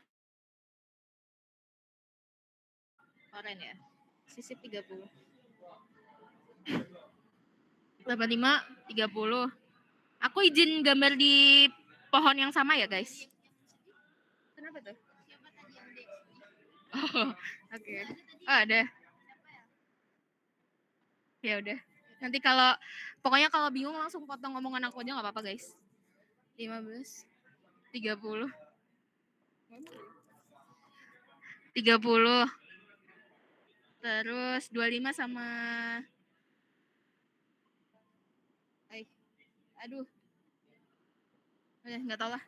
oren ya? Sisip 30. 85, 30. Aku izin gambar di pohon yang sama ya guys. Kenapa tuh? Oh, oke. Oh, ada. Ya udah. Nanti pokoknya kalau bingung langsung potong ngomongan aku aja nggak apa-apa guys. 15, 30, 30, terus 25 sama, aduh, nggak tahu lah.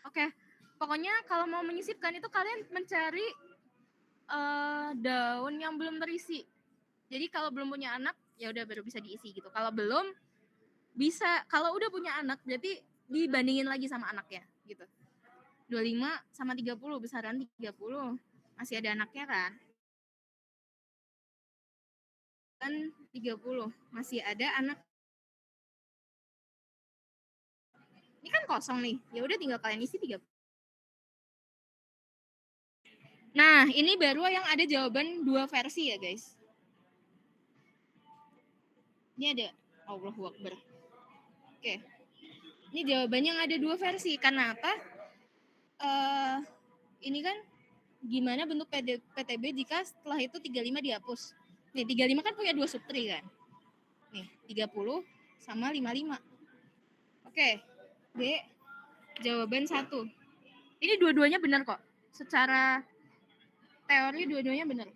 Oke, pokoknya kalau mau menyisipkan itu kalian mencari daun yang belum terisi. Jadi kalau belum punya anak ya udah baru bisa diisi gitu. Kalau belum bisa, kalau udah punya anak berarti dibandingin lagi sama anaknya gitu. 25 sama 30, besaran 30. Masih ada anaknya kan? Kan 30, masih ada anak. Ini kan kosong nih. Ya udah tinggal kalian isi 30. Nah, ini baru yang ada jawaban 2 versi ya, guys. Ini ada Allahu Akbar. Oke. Ini jawabannya yang ada 2 versi. Karena apa? Ini kan gimana bentuk PTB jika setelah itu 35 dihapus. Nih, 35 kan punya 2 subtree kan? Nih, 30 sama 55. Oke. D, jawaban 1. Ini dua-duanya benar kok. Secara teori dua-duanya benar.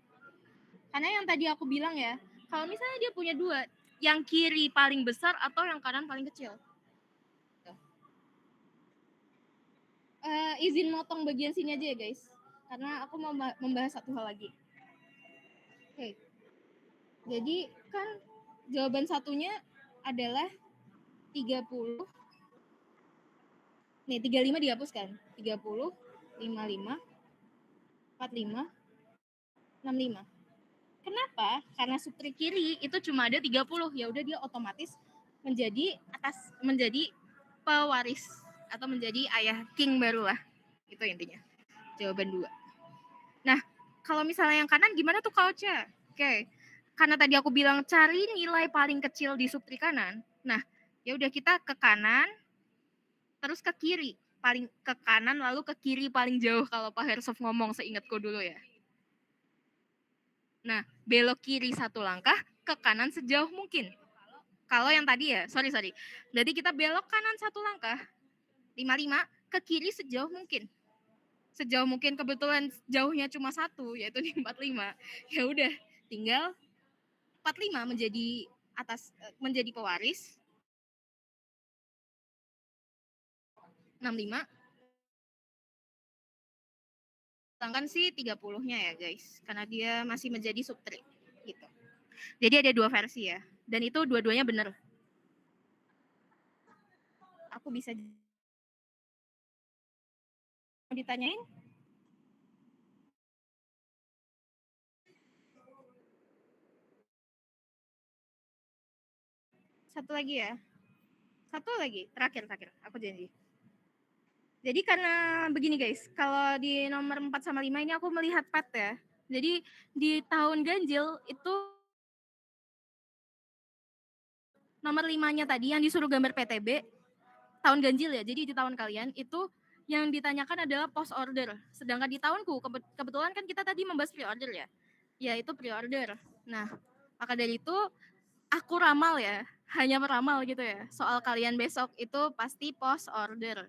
Karena yang tadi aku bilang ya, kalau misalnya dia punya 2, yang kiri paling besar atau yang kanan paling kecil. Izin motong bagian sini aja ya guys, karena aku mau membahas satu hal lagi. Oke. Jadi kan jawaban satunya adalah 30. Nih 35 dihapus kan? 30, 55, 45, 65. Kenapa? Karena subtree kiri itu cuma ada 30. Ya udah dia otomatis menjadi pewaris atau menjadi ayah king baru lah. Itu intinya. Jawaban 2. Nah, kalau misalnya yang kanan gimana tuh coach-nya? Oke. Karena tadi aku bilang cari nilai paling kecil di subtree kanan. Nah, ya udah kita ke kanan terus ke kiri. Paling ke kanan lalu ke kiri paling jauh kalau Pak Hersov ngomong, seingatku dulu ya. Nah, belok kiri 1 langkah, ke kanan sejauh mungkin. Kalau yang tadi ya, sorry. Jadi kita belok kanan 1 langkah, 55, ke kiri sejauh mungkin. Sejauh mungkin, kebetulan jauhnya cuma 1, yaitu di 45. Ya udah, tinggal 45 menjadi pewaris. 65. Sedangkan sih 30-nya ya guys, karena dia masih menjadi subtree gitu. Jadi ada 2 versi ya, dan itu dua-duanya benar. Aku bisa ditanyain? Satu lagi ya. Satu lagi, terakhir, aku janji. Jadi karena begini guys, kalau di nomor 4 sama 5 ini aku melihat pet ya. Jadi di tahun ganjil itu nomor 5-nya tadi yang disuruh gambar PTB, tahun ganjil ya. Jadi di tahun kalian itu yang ditanyakan adalah post order. Sedangkan di tahunku kebetulan kan kita tadi membahas pre-order ya. Ya itu pre-order. Nah, maka dari itu aku ramal ya, hanya meramal gitu ya. Soal kalian besok itu pasti post order.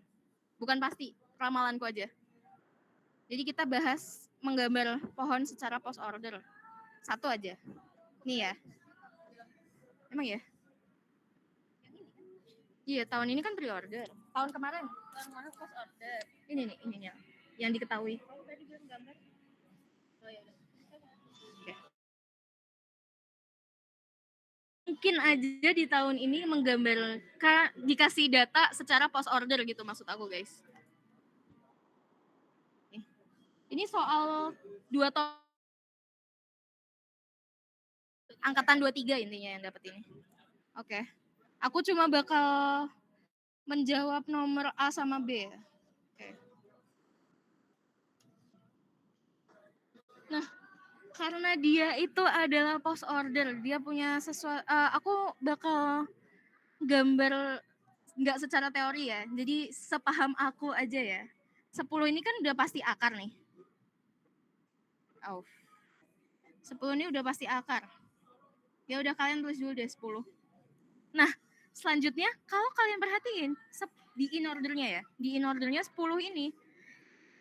Bukan pasti, ramalanku aja. Jadi kita bahas menggambar pohon secara post order. Satu aja. Nih ya. Emang ya? Iya, tahun ini kan pre-order. Tahun kemarin post order. Ini nih, yang diketahui. Tadi belum gambar. Oh ya udah. Oke. Mungkin aja di tahun ini menggambar dikasih data secara post order gitu maksud aku, guys. Ini soal 2 tahun angkatan 23 intinya yang dapat ini. Oke. Aku cuma bakal menjawab nomor A sama B ya. Oke. Nah, karena dia itu adalah post order, dia punya sesuatu. Aku bakal gambar nggak secara teori ya. Jadi sepaham aku aja ya. 10 ini kan udah pasti akar nih. 10 ini udah pasti akar. Ya udah kalian tulis dulu deh 10. Nah, selanjutnya kalau kalian perhatiin di in ordernya ya. Di in ordernya 10 ini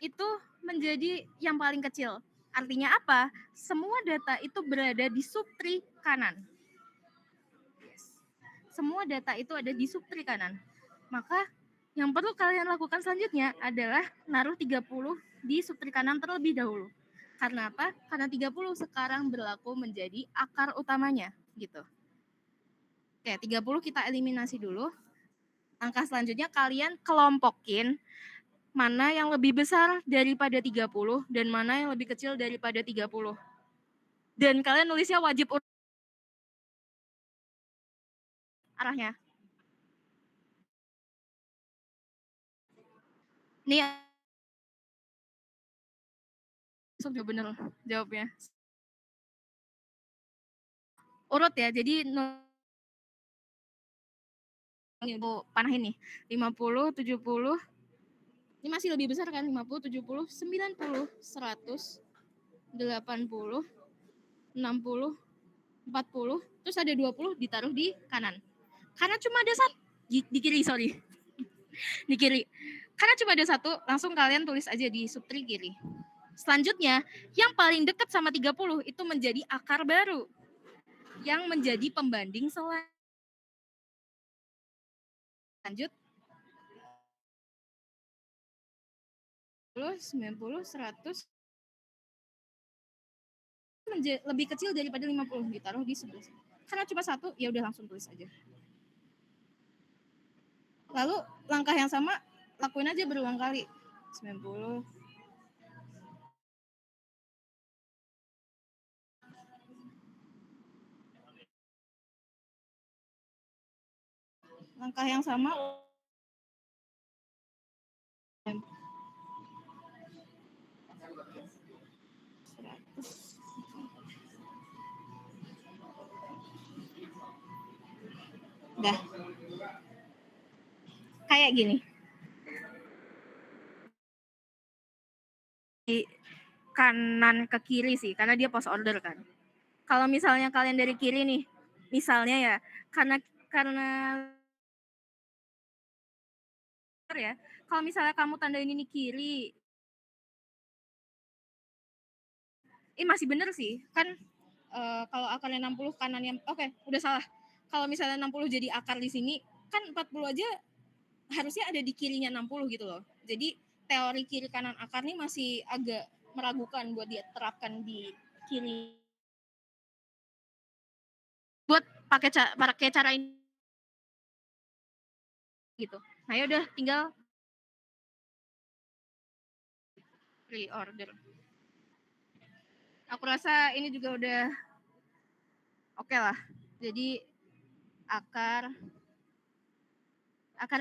itu menjadi yang paling kecil. Artinya apa? Semua data itu berada di subtree kanan. Semua data itu ada di subtree kanan. Maka yang perlu kalian lakukan selanjutnya adalah naruh 30 di subtree kanan terlebih dahulu. Karena apa? Karena 30 sekarang berlaku menjadi akar utamanya gitu. Oke, 30 kita eliminasi dulu. Langkah selanjutnya kalian kelompokin mana yang lebih besar daripada 30 dan mana yang lebih kecil daripada 30. Dan kalian nulisnya wajib arahnya. Nih langsung juga bener jawabnya. Urut ya, jadi panahin nih. 50, 70. Ini masih lebih besar kan? 50, 70, 90, 100, 80, 60, 40. Terus ada 20 ditaruh di kanan. Karena cuma ada satu. Di kiri, sorry. Di kiri. Karena cuma ada satu, langsung kalian tulis aja di subtree kiri. Selanjutnya, yang paling dekat sama 30 itu menjadi akar baru. Yang menjadi pembanding selanjutnya. Lanjut. 90, 100. Lebih kecil daripada 50. Ditaruh di sebelah sini. Karena cuma satu, ya udah langsung tulis aja. Lalu langkah yang sama, lakuin aja berulang kali. 90. Langkah yang sama. Udah. Kayak gini. Di kanan ke kiri sih, karena dia post order kan. Kalau misalnya kalian dari kiri nih, misalnya ya, karena ya, kalau misalnya kamu tandain ini kiri, ini masih bener sih, kan kalau akarnya 60 kanannya, oke, udah salah. Kalau misalnya 60 jadi akar di sini, kan 40 aja harusnya ada di kirinya 60 gitu loh. Jadi teori kiri kanan akar nih masih agak meragukan buat diterapkan di kiri. Buat pakai cara ini gitu. Nah ya udah tinggal reorder. Aku rasa ini juga udah oke lah. Jadi akar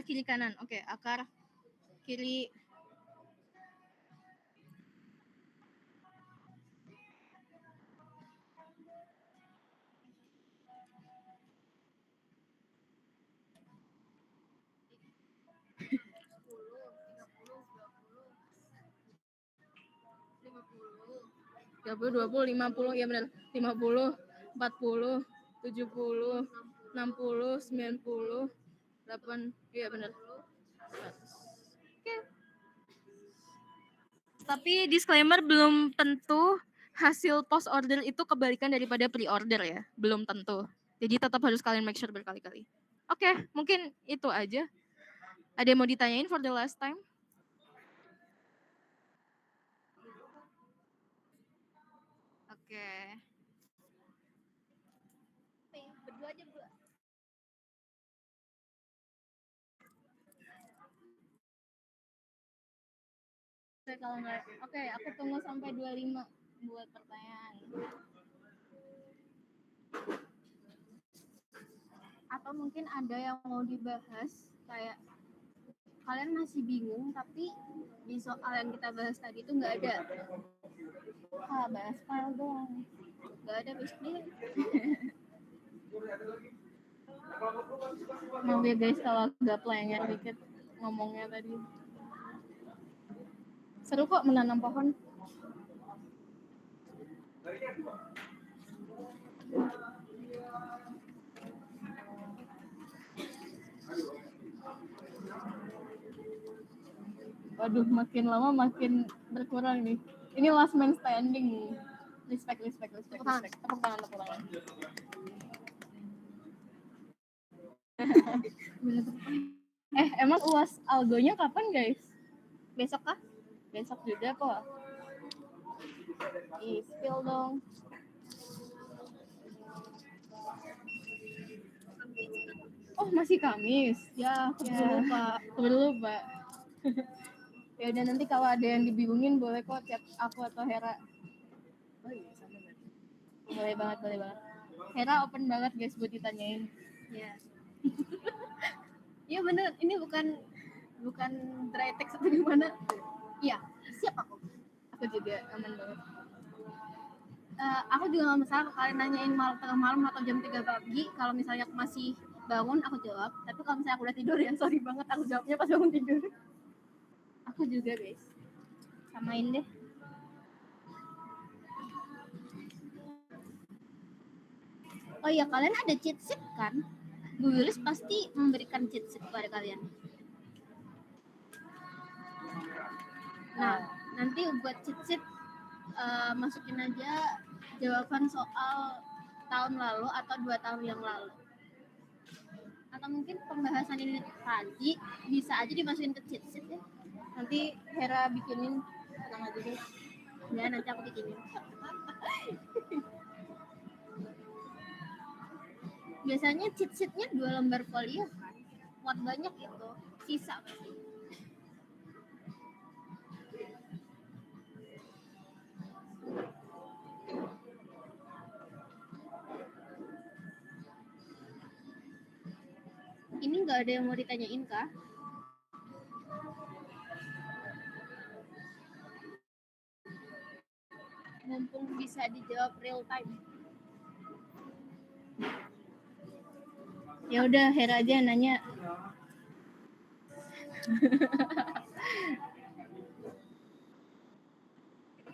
kiri kanan. Oke, akar kiri 30, 20, 50, ya benar. 50, 40, 70, 60, 90, 8, iya benar. 100. Oke. Tapi disclaimer, belum tentu hasil post order itu kebalikan daripada pre-order ya. Belum tentu. Jadi tetap harus kalian make sure berkali-kali. Oke, mungkin itu aja. Ada yang mau ditanyain for the last time? Oke. Berdua aja berdua. Oke, kalau nggak, oke, aku tunggu sampai 25 buat pertanyaan. Atau mungkin ada yang mau dibahas kayak kalian masih bingung tapi di soal yang kita bahas tadi itu nggak ada. Bahas file dong. Nggak ada basically. Mau ya guys kalau agak pelenger dikit ngomongnya tadi. Seru kok menanam pohon. Waduh, makin lama makin berkurang nih. Ini last man standing. Respect. Tepuk tangan. Emang UAS algonya kapan guys? Besok kah? Besok juga kok. Spill dong. Oh, masih Kamis. Ya, aku lupa. Ya udah, nanti kalau ada yang dibingungin boleh kok chat aku atau Hera. Oh iya, sama banget. Boleh banget. Hera open banget guys buat ditanyain. Ya. Iya bener, ini bukan dry text atau gimana. Iya, siap aku. Aku juga aman banget. Aku juga nggak masalah kalau kalian nanyain tengah malam atau jam 3 pagi. Kalau misalnya aku masih bangun, aku jawab. Tapi kalau misalnya aku udah tidur ya sorry banget, aku jawabnya pas bangun tidur. Aku juga guys. Samain deh. Oh iya, kalian ada cheat sheet kan? Bu Yulis pasti memberikan cheat sheet kepada kalian. Nah, nanti buat cheat sheet masukin aja jawaban soal tahun lalu atau 2 tahun yang lalu. Atau mungkin pembahasan ini tadi bisa aja dimasukin ke cheat sheet ya. Nanti Hera bikinin, tenang aja deh. Ya, nanti aku bikinin. Biasanya cheat sheet-nya 2 lembar folio kan. Muat banyak itu, sisa. Ini nggak ada yang mau ditanyain kah? Mumpung bisa dijawab real time. Ya udah, Hera aja nanya.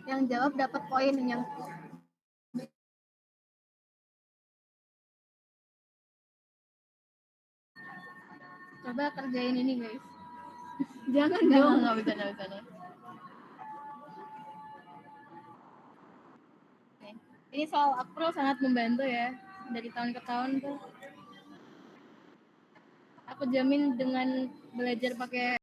Yang jawab dapat poin yang Coba kerjain ini guys. jangan Nggak, dong. nggak bisa. Ini soal April sangat membantu ya. Dari tahun ke tahun tuh. Aku jamin dengan belajar pakai